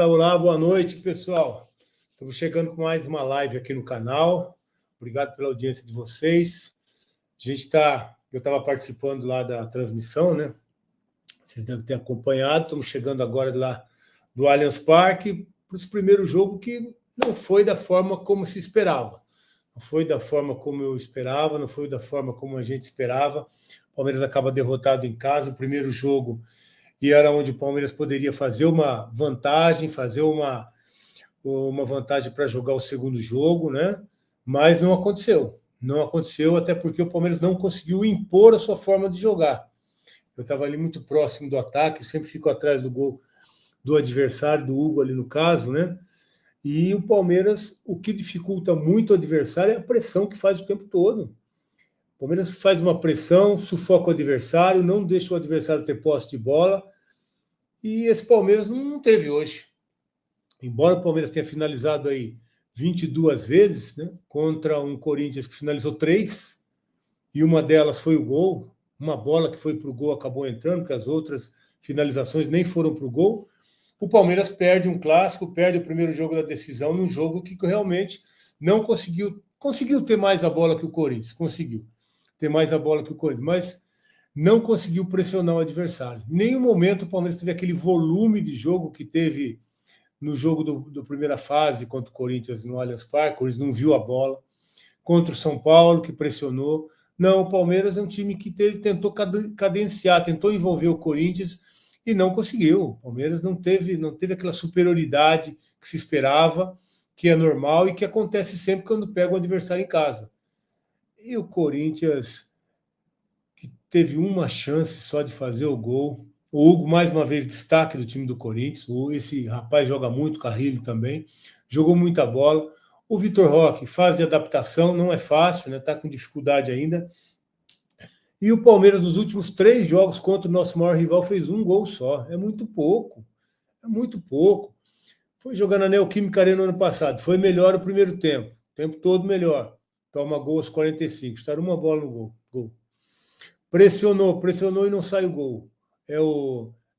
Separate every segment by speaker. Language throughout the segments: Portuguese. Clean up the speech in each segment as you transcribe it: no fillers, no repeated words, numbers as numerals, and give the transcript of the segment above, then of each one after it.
Speaker 1: Olá, boa noite, pessoal. Estamos chegando com mais uma live aqui no canal. Obrigado pela audiência de vocês. Eu estava participando lá da transmissão, né? Vocês devem ter acompanhado. Estamos chegando agora lá do Allianz Parque para esse primeiro jogo que não foi da forma como se esperava. Não foi da forma como eu esperava, não foi da forma como a gente esperava. O Palmeiras acaba derrotado em casa. O primeiro jogo e era onde o Palmeiras poderia fazer uma vantagem, vantagem para jogar o segundo jogo, né? Mas não aconteceu. Não aconteceu, até porque o Palmeiras não conseguiu impor a sua forma de jogar. Eu estava ali muito próximo do ataque, sempre fico atrás do gol do adversário, do Hugo ali no caso, né? E o Palmeiras, o que dificulta muito o adversário é a pressão que faz o tempo todo. O Palmeiras faz uma pressão, sufoca o adversário, não deixa o adversário ter posse de bola. E esse Palmeiras não teve hoje. Embora o Palmeiras tenha finalizado aí 22 vezes, né, contra um Corinthians que finalizou 3, e uma delas foi o gol, uma bola que foi para o gol acabou entrando, porque as outras finalizações nem foram para o gol. O Palmeiras perde um clássico, perde o primeiro jogo da decisão, num jogo que realmente não conseguiu ter mais a bola que o Corinthians, conseguiu ter mais a bola que o Corinthians, mas não conseguiu pressionar o adversário. Em nenhum momento o Palmeiras teve aquele volume de jogo que teve no jogo do primeira fase contra o Corinthians no Allianz Parque. O Corinthians não viu a bola. Contra o São Paulo, que pressionou. Não, o Palmeiras é um time que tentou cadenciar, tentou envolver o Corinthians e não conseguiu. O Palmeiras não teve aquela superioridade que se esperava, que é normal e que acontece sempre quando pega o adversário em casa. E o Corinthians, que teve uma chance só de fazer o gol. O Hugo, mais uma vez, destaque do time do Corinthians. Esse rapaz joga muito, Carrilho também. Jogou muita bola. O Vitor Roque faz de adaptação, não é fácil, né? Está com dificuldade ainda. E o Palmeiras, nos últimos 3 jogos contra o nosso maior rival, fez um gol só. É muito pouco. É muito pouco. Foi jogar na Neoquímica Arena no ano passado. Foi melhor o primeiro tempo. O tempo todo melhor. Toma gol aos 45. Está uma bola no gol. Pressionou e não sai o gol. É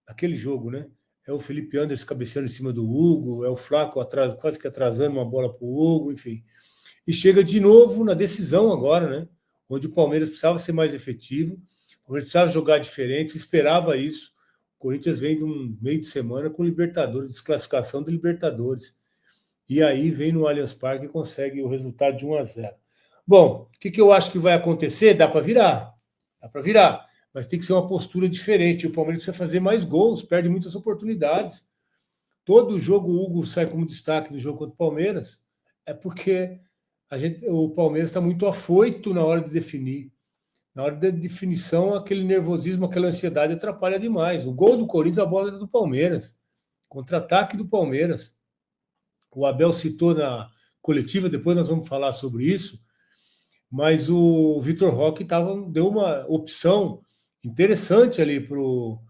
Speaker 1: aquele jogo, né? É o Felipe Anderson cabeceando em cima do Hugo, é o Flaco quase que atrasando uma bola para o Hugo, enfim. E chega de novo na decisão agora, né? Onde o Palmeiras precisava ser mais efetivo, o Palmeiras precisava jogar diferente, se esperava isso. O Corinthians vem de um meio de semana com Libertadores, desclassificação do Libertadores. E aí vem no Allianz Parque e consegue o resultado de 1-0. Bom, o que eu acho que vai acontecer? Dá para virar. Mas tem que ser uma postura diferente. O Palmeiras precisa fazer mais gols, perde muitas oportunidades. Todo jogo o Hugo sai como destaque no jogo contra o Palmeiras, é porque o Palmeiras está muito afoito na hora de definir. Na hora da definição, aquele nervosismo, aquela ansiedade atrapalha demais. O gol do Corinthians, a bola era do Palmeiras. Contra-ataque do Palmeiras. O Abel citou na coletiva, depois nós vamos falar sobre isso, mas o Vitor Roque deu uma opção interessante ali para o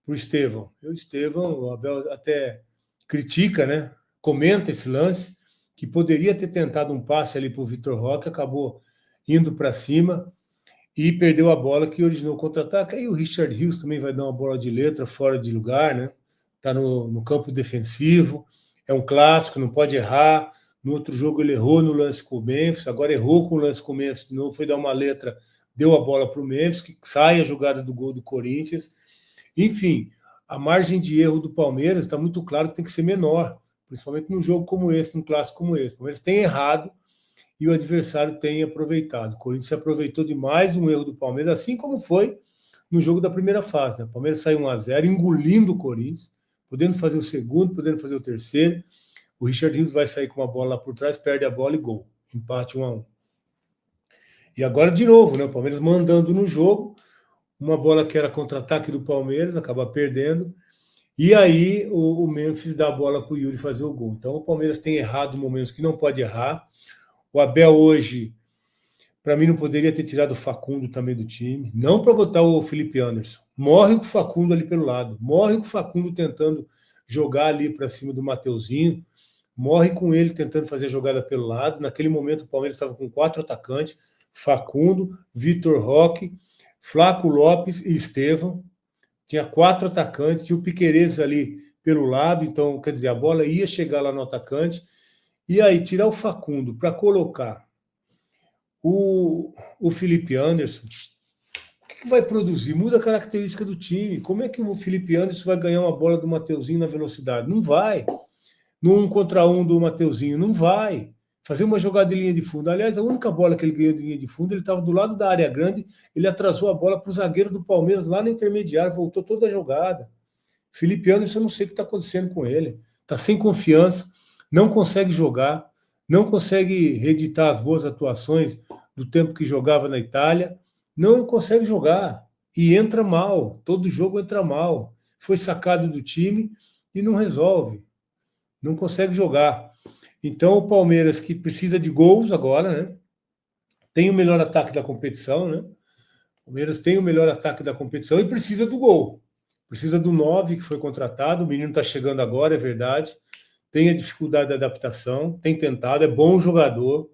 Speaker 1: Estevão. O Estevão, o Abel até critica, né? Comenta esse lance, que poderia ter tentado um passe ali para o Vitor Roque, acabou indo para cima e perdeu a bola que originou o contra-ataque. Aí o Richard Rios também vai dar uma bola de letra fora de lugar, né? Está no campo defensivo, é um clássico, não pode errar. No outro jogo ele errou no lance com o Memphis, agora errou com o lance com o Memphis de novo, foi dar uma letra, deu a bola para o Memphis, que sai a jogada do gol do Corinthians. Enfim, a margem de erro do Palmeiras está muito claro que tem que ser menor, principalmente num jogo como esse, num clássico como esse. O Palmeiras tem errado e o adversário tem aproveitado. O Corinthians se aproveitou de mais um erro do Palmeiras, assim como foi no jogo da primeira fase. Né? O Palmeiras saiu 1-0, engolindo o Corinthians, podendo fazer o segundo, podendo fazer o terceiro. O Richard Rios vai sair com uma bola lá por trás, perde a bola e gol. Empate 1-1. E agora de novo, né? O Palmeiras mandando no jogo, uma bola que era contra-ataque do Palmeiras, acaba perdendo. E aí o Memphis dá a bola para o Yuri fazer o gol. Então o Palmeiras tem errado momentos que não pode errar. O Abel hoje, para mim, não poderia ter tirado o Facundo também do time. Não para botar o Felipe Anderson. Morre com o Facundo ali pelo lado. Morre com o Facundo tentando jogar ali para cima do Mateuzinho. Morre com ele tentando fazer a jogada pelo lado. Naquele momento o Palmeiras estava com 4 atacantes. Facundo, Vitor Roque, Flaco Lopes e Estevão. Tinha 4 atacantes. Tinha o Piquerez ali pelo lado, então, quer dizer, a bola ia chegar lá no atacante, e aí tirar o Facundo para colocar o Felipe Anderson, o que vai produzir? Muda a característica do time. Como é que o Felipe Anderson vai ganhar uma bola do Mateuzinho na velocidade? Não vai. No 1 contra 1 do Mateuzinho, não vai. Fazer uma jogada de linha de fundo. Aliás, a única bola que ele ganhou de linha de fundo, ele estava do lado da área grande, ele atrasou a bola para o zagueiro do Palmeiras lá na intermediária, voltou toda a jogada. Felipe Anderson, eu não sei o que está acontecendo com ele. Está sem confiança, não consegue jogar, não consegue reeditar as boas atuações do tempo que jogava na Itália, não consegue jogar e entra mal, todo jogo entra mal. Foi sacado do time e não resolve, não consegue jogar. Então o Palmeiras, que precisa de gols agora, né? Tem o melhor ataque da competição, né? O Palmeiras tem o melhor ataque da competição e precisa do gol. Precisa do 9 que foi contratado, o menino está chegando agora, é verdade. Tem a dificuldade da adaptação, tem tentado, é bom jogador,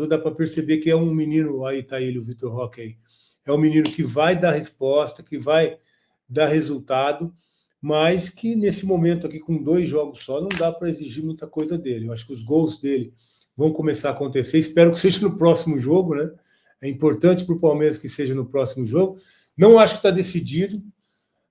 Speaker 1: dá para perceber que é um menino, aí está ele, o Vitor Roque aí, é um menino que vai dar resposta, que vai dar resultado, mas que nesse momento aqui, com 2 jogos só, não dá para exigir muita coisa dele. Eu acho que os gols dele vão começar a acontecer, espero que seja no próximo jogo, né? É importante para o Palmeiras que seja no próximo jogo. Não acho que está decidido,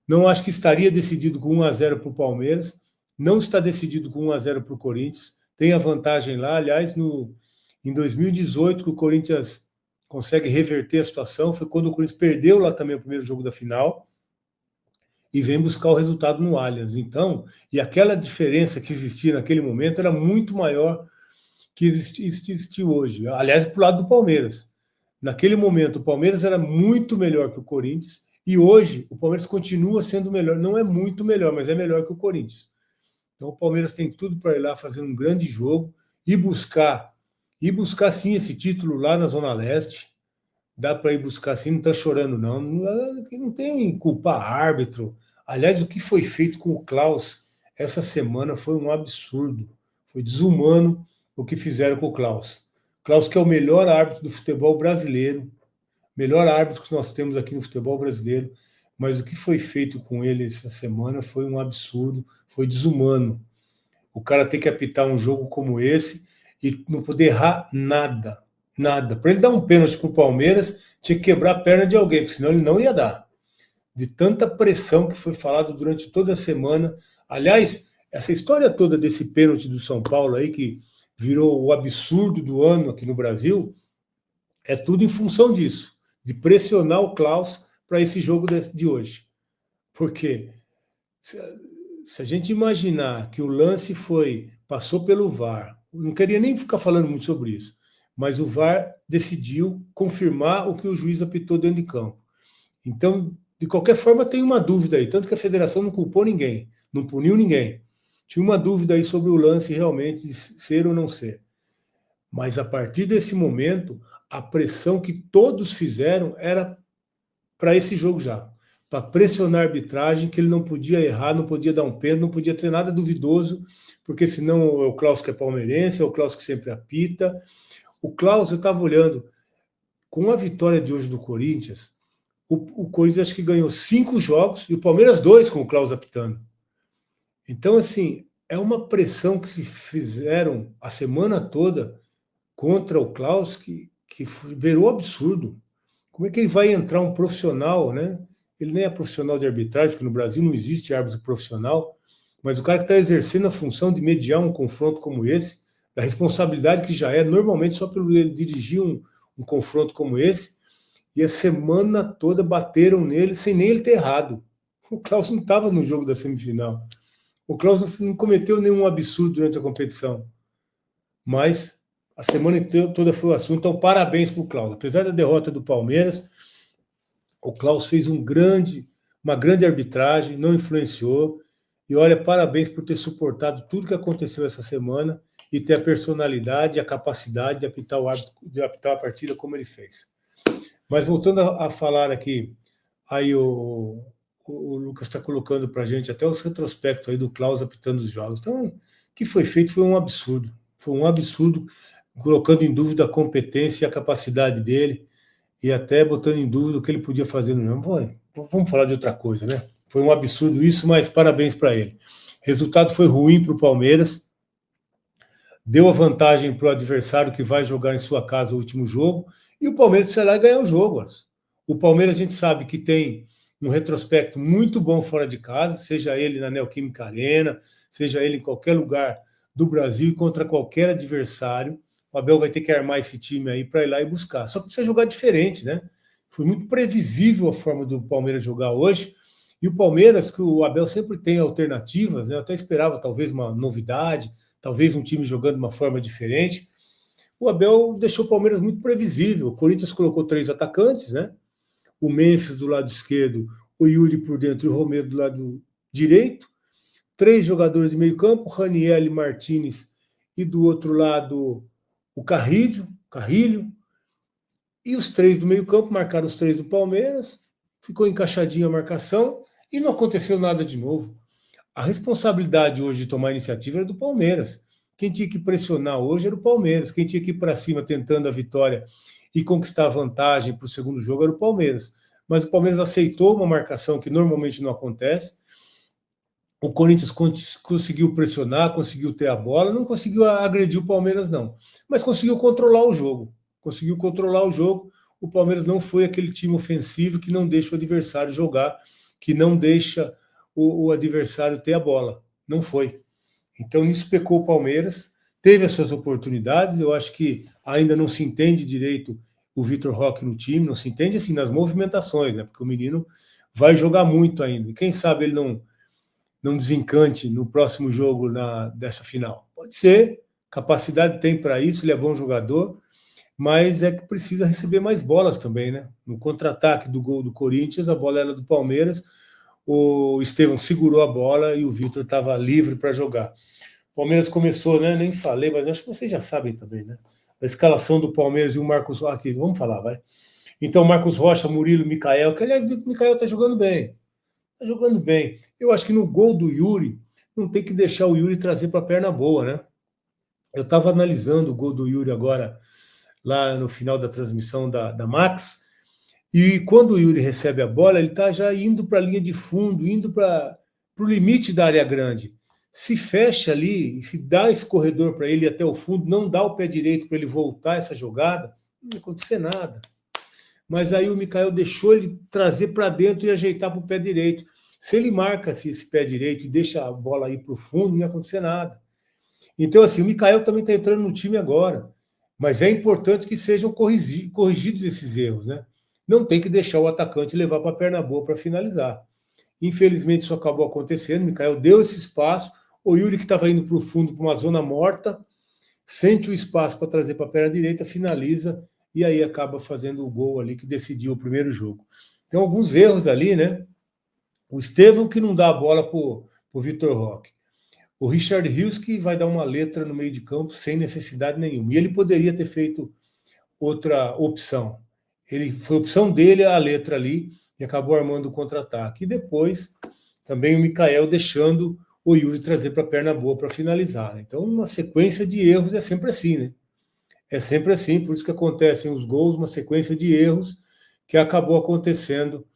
Speaker 1: não acho que estaria decidido com 1-0 para o Palmeiras, não está decidido com 1-0 para o Corinthians, tem a vantagem lá, aliás, em 2018, que o Corinthians consegue reverter a situação, foi quando o Corinthians perdeu lá também o primeiro jogo da final e vem buscar o resultado no Allianz. Então, e aquela diferença que existia naquele momento era muito maior que existe hoje. Aliás, para o lado do Palmeiras. Naquele momento, o Palmeiras era muito melhor que o Corinthians e hoje o Palmeiras continua sendo melhor. Não é muito melhor, mas é melhor que o Corinthians. Então, o Palmeiras tem tudo para ir lá fazer um grande jogo e buscar sim esse título lá na Zona Leste. Dá para ir buscar sim, não está chorando não. Não tem culpar árbitro. Aliás, o que foi feito com o Klaus essa semana foi um absurdo. Foi desumano o que fizeram com o Klaus. Klaus, que é o melhor árbitro do futebol brasileiro, melhor árbitro que nós temos aqui no futebol brasileiro, mas o que foi feito com ele essa semana foi um absurdo, foi desumano. O cara tem que apitar um jogo como esse e não poder errar nada. Nada. Para ele dar um pênalti para o Palmeiras, tinha que quebrar a perna de alguém, porque senão ele não ia dar. De tanta pressão que foi falado durante toda a semana. Aliás, essa história toda desse pênalti do São Paulo aí, que virou o absurdo do ano aqui no Brasil, é tudo em função disso, de pressionar o Klaus para esse jogo de hoje. Porque se a gente imaginar que o lance passou pelo VAR, não queria nem ficar falando muito sobre isso, mas o VAR decidiu confirmar o que o juiz apitou dentro de campo. Então, de qualquer forma, tem uma dúvida aí, tanto que a federação não culpou ninguém, não puniu ninguém. Tinha uma dúvida aí sobre o lance realmente de ser ou não ser. Mas a partir desse momento, a pressão que todos fizeram era para esse jogo já, para pressionar a arbitragem, que ele não podia errar, não podia dar um pênalti, não podia ter nada duvidoso, porque senão é o Klaus que é palmeirense, é o Klaus que sempre apita. O Klaus, eu estava olhando, com a vitória de hoje do Corinthians, o Corinthians acho que ganhou 5 jogos e o Palmeiras 2 com o Klaus apitando. Então, assim, é uma pressão que se fizeram a semana toda contra o Klaus que beirou absurdo. Como é que ele vai entrar um profissional, né? Ele nem é profissional de arbitragem, porque no Brasil não existe árbitro profissional, mas o cara que está exercendo a função de mediar um confronto como esse, da responsabilidade que já é, normalmente só pelo ele dirigir um confronto como esse, e a semana toda bateram nele sem nem ele ter errado. O Klaus não estava no jogo da semifinal. O Klaus não cometeu nenhum absurdo durante a competição. Mas a semana toda foi o assunto. Então, parabéns para o Klaus. Apesar da derrota do Palmeiras, o Klaus fez uma grande arbitragem, não influenciou. E olha, parabéns por ter suportado tudo que aconteceu essa semana e ter a personalidade e a capacidade de apitar a partida como ele fez. Mas voltando a falar aqui, aí o Lucas está colocando para a gente até os retrospectos aí do Klaus apitando os jogos. Então, o que foi feito foi um absurdo. Foi um absurdo, colocando em dúvida a competência e a capacidade dele, e até botando em dúvida o que ele podia fazer no jogo. Vamos falar de outra coisa, né? Foi um absurdo isso, mas parabéns para ele. O resultado foi ruim para o Palmeiras, deu a vantagem para o adversário que vai jogar em sua casa o último jogo, e o Palmeiras precisa ir lá e ganhar o jogo. O Palmeiras a gente sabe que tem um retrospecto muito bom fora de casa, seja ele na Neoquímica Arena, seja ele em qualquer lugar do Brasil e contra qualquer adversário. O Abel vai ter que armar esse time aí para ir lá e buscar. Só que precisa jogar diferente, né? Foi muito previsível a forma do Palmeiras jogar hoje. E o Palmeiras, que o Abel sempre tem alternativas, né? Eu até esperava talvez uma novidade, talvez um time jogando de uma forma diferente. O Abel deixou o Palmeiras muito previsível. O Corinthians colocou 3 atacantes, né? O Memphis do lado esquerdo, o Yuri por dentro e o Romero do lado direito. 3 jogadores de meio campo, Raniel, Martínez e do outro lado o Carrilho. E os 3 do meio campo, marcaram os 3 do Palmeiras, ficou encaixadinha a marcação e não aconteceu nada de novo. A responsabilidade hoje de tomar a iniciativa era do Palmeiras. Quem tinha que pressionar hoje era o Palmeiras. Quem tinha que ir para cima tentando a vitória e conquistar a vantagem para o segundo jogo era o Palmeiras. Mas o Palmeiras aceitou uma marcação que normalmente não acontece. O Corinthians conseguiu pressionar, conseguiu ter a bola, não conseguiu agredir o Palmeiras, não. Mas conseguiu controlar o jogo. O Palmeiras não foi aquele time ofensivo que não deixa o adversário jogar, que não deixa o adversário ter a bola. Não foi. Então, nisso pecou o Palmeiras, teve as suas oportunidades, eu acho que ainda não se entende direito o Vitor Roque no time, não se entende assim nas movimentações, né? Porque o menino vai jogar muito ainda. E quem sabe ele não desencante no próximo jogo dessa final. Pode ser, capacidade tem para isso, ele é bom jogador, mas é que precisa receber mais bolas também, né? No contra-ataque do gol do Corinthians, a bola era do Palmeiras, o Estevão segurou a bola e o Vitor estava livre para jogar. O Palmeiras começou, né? Nem falei, mas acho que vocês já sabem também, né? A escalação do Palmeiras e o Marcos Rocha. Aqui, vamos falar, vai. Então, Marcos Rocha, Murilo, Micael, que aliás, o Micael está jogando bem. Está jogando bem. Eu acho que no gol do Yuri, não tem que deixar o Yuri trazer para a perna boa, né? Eu estava analisando o gol do Yuri agora, lá no final da transmissão da Max, e quando o Yuri recebe a bola, ele está já indo para a linha de fundo, indo para o limite da área grande. Se fecha ali, se dá esse corredor para ele até o fundo, não dá o pé direito para ele voltar essa jogada, não vai acontecer nada. Mas aí o Micael deixou ele trazer para dentro e ajeitar para o pé direito. Se ele marca esse pé direito e deixa a bola ir para o fundo, não ia acontecer nada. Então, assim, o Micael também está entrando no time agora, mas é importante que sejam corrigidos esses erros, né? Não tem que deixar o atacante levar para a perna boa para finalizar. Infelizmente, isso acabou acontecendo. O Micael deu esse espaço. O Yuri, que estava indo para o fundo, para uma zona morta, sente o espaço para trazer para a perna direita, finaliza e aí acaba fazendo o gol ali que decidiu o primeiro jogo. Tem alguns erros ali, né? O Estevão que não dá a bola para o Vitor Roque. O Richard Rios que vai dar uma letra no meio de campo sem necessidade nenhuma. E ele poderia ter feito outra opção. Foi opção dele a letra ali e acabou armando o contra-ataque. E depois também o Micael deixando o Yuri trazer para a perna boa para finalizar. Então, uma sequência de erros é sempre assim, né? É sempre assim, por isso que acontecem os gols, uma sequência de erros que acabou acontecendo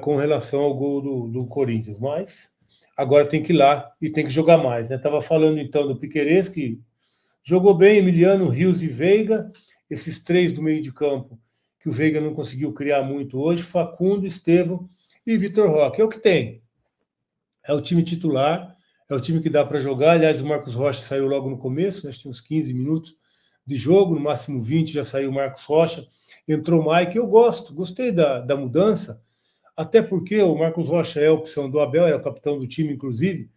Speaker 1: com relação ao gol do Corinthians. Mas agora tem que ir lá e tem que jogar mais, né? Estava falando então do Piquerez, que jogou bem, Emiliano, Rios e Veiga, esses 3 do meio de campo, que o Veiga não conseguiu criar muito hoje, Facundo, Estevão e Vitor Roque. É o que tem. É o time titular, é o time que dá para jogar. Aliás, o Marcos Rocha saiu logo no começo, né? Tinha uns 15 minutos de jogo, no máximo 20 já saiu o Marcos Rocha. Entrou o Mike, eu gostei da mudança, até porque o Marcos Rocha é a opção do Abel, é o capitão do time, inclusive,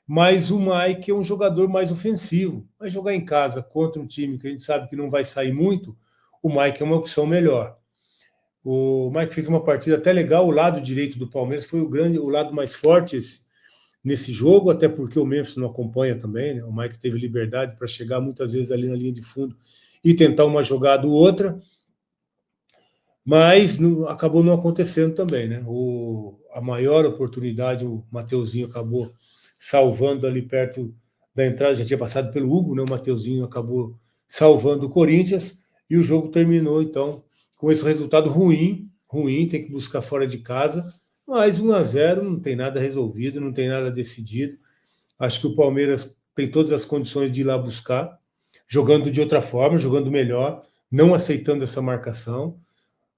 Speaker 1: mas o Mike é um jogador mais ofensivo. Vai jogar em casa contra um time que a gente sabe que não vai sair muito, o Mike é uma opção melhor. O Mike fez uma partida até legal, o lado direito do Palmeiras foi o lado mais forte nesse jogo, até porque o Memphis não acompanha também, né? O Mike teve liberdade para chegar muitas vezes ali na linha de fundo e tentar uma jogada ou outra, mas acabou não acontecendo também, né? A maior oportunidade, o Mateuzinho acabou salvando ali perto da entrada, já tinha passado pelo Hugo, né? O Mateuzinho acabou salvando o Corinthians e o jogo terminou, então, com esse resultado ruim, tem que buscar fora de casa, Mas 1-0 não tem nada resolvido, não tem nada decidido. Acho que o Palmeiras tem todas as condições de ir lá buscar, jogando de outra forma, jogando melhor, não aceitando essa marcação.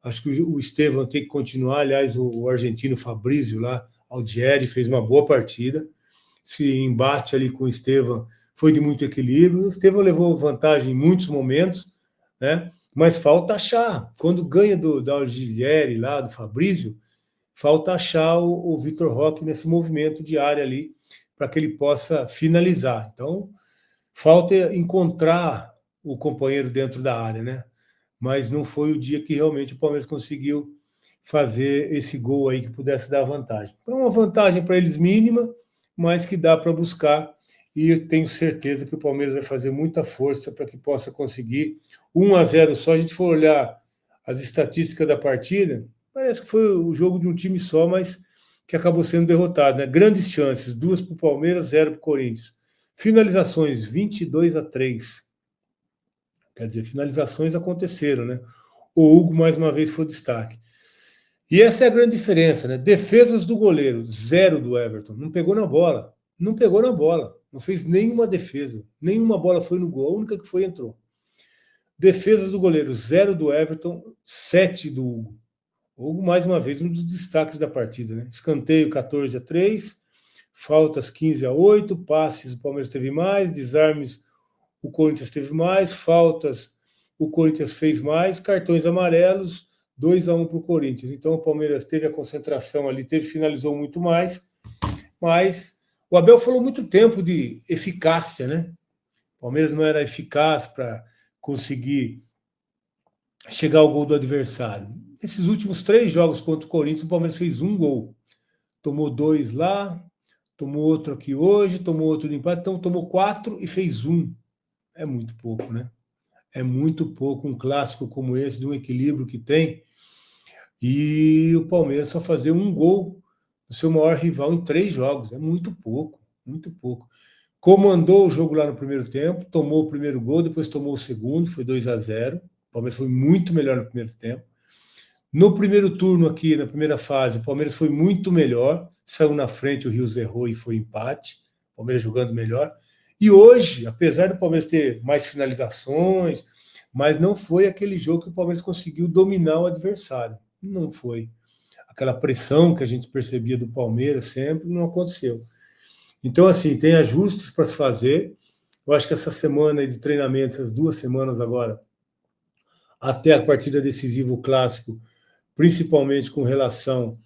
Speaker 1: Acho que o Estevão tem que continuar. Aliás, o argentino Fabrício lá, Aldieri, fez uma boa partida. Esse embate ali com o Estevão foi de muito equilíbrio. O Estevão levou vantagem em muitos momentos, né? Mas falta achar. Quando ganha da Aldieri lá, do Fabrício, falta achar o Vitor Roque nesse movimento de área ali, para que ele possa finalizar. Então, falta encontrar o companheiro dentro da área, né? Mas não foi o dia que realmente o Palmeiras conseguiu fazer esse gol aí que pudesse dar vantagem. Então, uma vantagem para eles mínima, mas que dá para buscar, e eu tenho certeza que o Palmeiras vai fazer muita força para que possa conseguir 1-0 só. A gente for olhar as estatísticas da partida, parece que foi o jogo de um time só, mas que acabou sendo derrotado, né? Grandes chances, 2 para o Palmeiras, 0 para o Corinthians. Finalizações, 22-3. Quer dizer, finalizações aconteceram, né? O Hugo, mais uma vez, foi destaque. E essa é a grande diferença, né? Defesas do goleiro, 0 do Everton. Não pegou na bola. Não pegou na bola. Não fez nenhuma defesa. Nenhuma bola foi no gol. A única que foi entrou. Defesas do goleiro, 0 do Everton, 7 do Hugo. O Hugo, mais uma vez, um dos destaques da partida, né? Escanteio 14-3, faltas 15-8, passes o Palmeiras teve mais, desarmes o Corinthians teve mais, faltas o Corinthians fez mais, cartões amarelos, 2-1 para o Corinthians. Então o Palmeiras teve a concentração ali, finalizou muito mais, mas o Abel falou muito tempo de eficácia, né? O Palmeiras não era eficaz para conseguir chegar ao gol do adversário. Esses últimos 3 jogos contra o Corinthians, o Palmeiras fez 1 gol. Tomou 2 lá, tomou outro aqui hoje, tomou outro no empate, então tomou 4 e fez 1. É muito pouco, né? É muito pouco um clássico como esse, de um equilíbrio que tem, e o Palmeiras só fazer 1 gol do seu maior rival em 3 jogos. É muito pouco, muito pouco. Comandou o jogo lá no primeiro tempo, tomou o primeiro gol, depois tomou o segundo, foi 2-0. O Palmeiras foi muito melhor no primeiro tempo. No primeiro turno aqui, na primeira fase, o Palmeiras foi muito melhor, saiu na frente, o Rios errou e foi empate, o Palmeiras jogando melhor. E hoje, apesar do Palmeiras ter mais finalizações, mas não foi aquele jogo que o Palmeiras conseguiu dominar o adversário. Não foi. Aquela pressão que a gente percebia do Palmeiras sempre não aconteceu. Então, assim, tem ajustes para se fazer. Eu acho que essa semana de treinamento, essas 2 semanas agora, até a partida decisiva, o clássico, principalmente com relação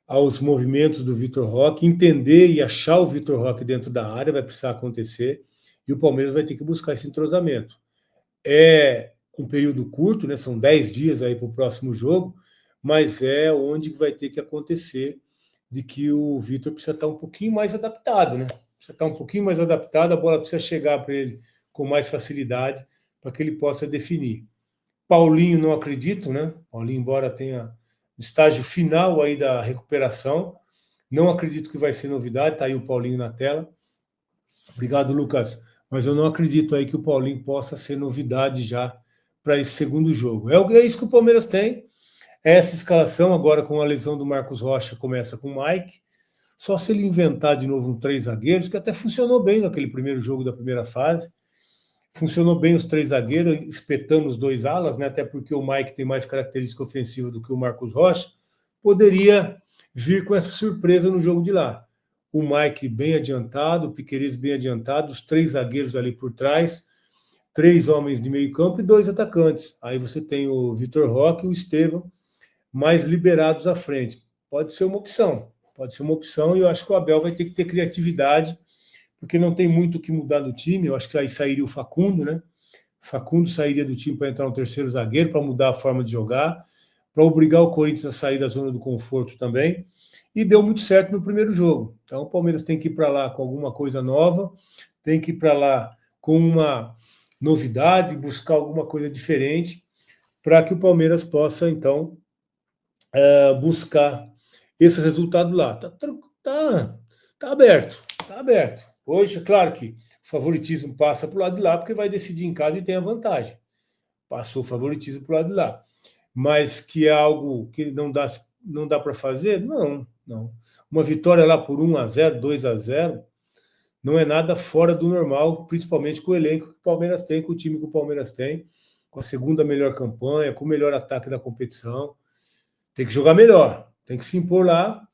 Speaker 1: aos movimentos do Vitor Roque, entender e achar o Vitor Roque dentro da área vai precisar acontecer, e o Palmeiras vai ter que buscar esse entrosamento. É um período curto, né? São 10 dias aí para o próximo jogo, mas é onde vai ter que acontecer, de que o Vitor precisa estar um pouquinho mais adaptado, né? Precisa estar um pouquinho mais adaptado, a bola precisa chegar para ele com mais facilidade, para que ele possa definir. Paulinho, não acredito, né? Paulinho, embora tenha estágio final aí da recuperação, não acredito que vai ser novidade. Tá aí o Paulinho na tela. Obrigado, Lucas. Mas eu não acredito aí que o Paulinho possa ser novidade já para esse segundo jogo. É isso que o Palmeiras tem. Essa escalação agora com a lesão do Marcos Rocha começa com o Mike. Só se ele inventar de novo 3 zagueiros, que até funcionou bem naquele primeiro jogo da primeira fase. Funcionou bem os 3 zagueiros, espetando os 2 alas, né? Até porque o Mike tem mais característica ofensiva do que o Marcos Rocha. Poderia vir com essa surpresa no jogo de lá. O Mike bem adiantado, o Piquerez bem adiantado, os 3 zagueiros ali por trás, 3 homens de meio campo e 2 atacantes. Aí você tem o Vitor Roque e o Estevão mais liberados à frente. Pode ser uma opção, e eu acho que o Abel vai ter que ter criatividade, porque não tem muito o que mudar no time. Eu acho que aí sairia o Facundo, né? Facundo sairia do time para entrar um terceiro zagueiro, para mudar a forma de jogar, para obrigar o Corinthians a sair da zona do conforto também. E deu muito certo no primeiro jogo. Então o Palmeiras tem que ir para lá com alguma coisa nova, tem que ir para lá com uma novidade, buscar alguma coisa diferente, para que o Palmeiras possa, então, buscar esse resultado lá. Tá aberto, tá aberto. Hoje, é claro que o favoritismo passa para o lado de lá, porque vai decidir em casa e tem a vantagem. Passou o favoritismo para o lado de lá. Mas que é algo que não dá para fazer? Não não. Uma vitória lá por 1-0, 2-0, não é nada fora do normal, principalmente com o elenco que o Palmeiras tem, com o time que o Palmeiras tem, com a segunda melhor campanha, com o melhor ataque da competição. Tem que jogar melhor, tem que se impor lá,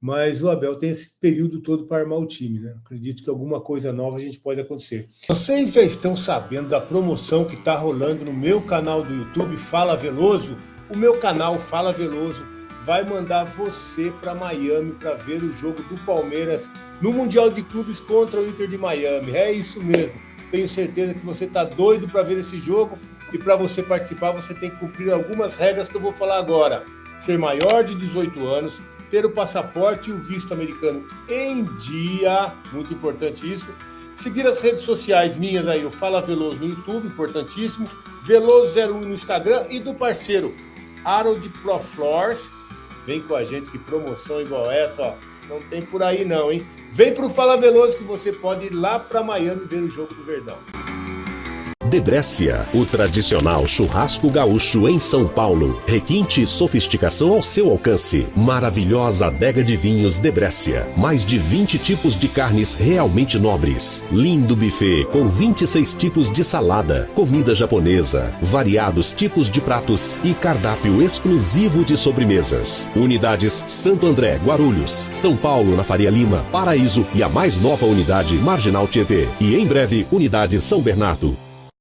Speaker 1: mas o Abel tem esse período todo para armar o time, né? Acredito que alguma coisa nova a gente pode acontecer. Vocês já estão sabendo da promoção que está rolando no meu canal do YouTube, Fala Veloso? O meu canal Fala Veloso vai mandar você para Miami para ver o jogo do Palmeiras no Mundial de Clubes contra o Inter de Miami. É isso mesmo. Tenho certeza que você está doido para ver esse jogo e para você participar você tem que cumprir algumas regras que eu vou falar agora. Ser maior de 18 anos, ter o passaporte e o visto americano em dia, muito importante isso. Seguir as redes sociais minhas aí, o Fala Veloso no YouTube, importantíssimo. Veloso01 no Instagram e do parceiro Harold Pro Floors. Vem com a gente, que promoção igual essa, ó, não tem por aí não, hein? Vem pro Fala Veloso que você pode ir lá para Miami ver o jogo do Verdão.
Speaker 2: De Brescia, o tradicional churrasco gaúcho em São Paulo. Requinte e sofisticação ao seu alcance. Maravilhosa adega de vinhos De Brescia. Mais de 20 tipos de carnes realmente nobres. Lindo buffet com 26 tipos de salada. Comida japonesa. Variados tipos de pratos e cardápio exclusivo de sobremesas. Unidades Santo André, Guarulhos, São Paulo na Faria Lima, Paraíso e a mais nova unidade Marginal Tietê. E em breve, unidade São Bernardo.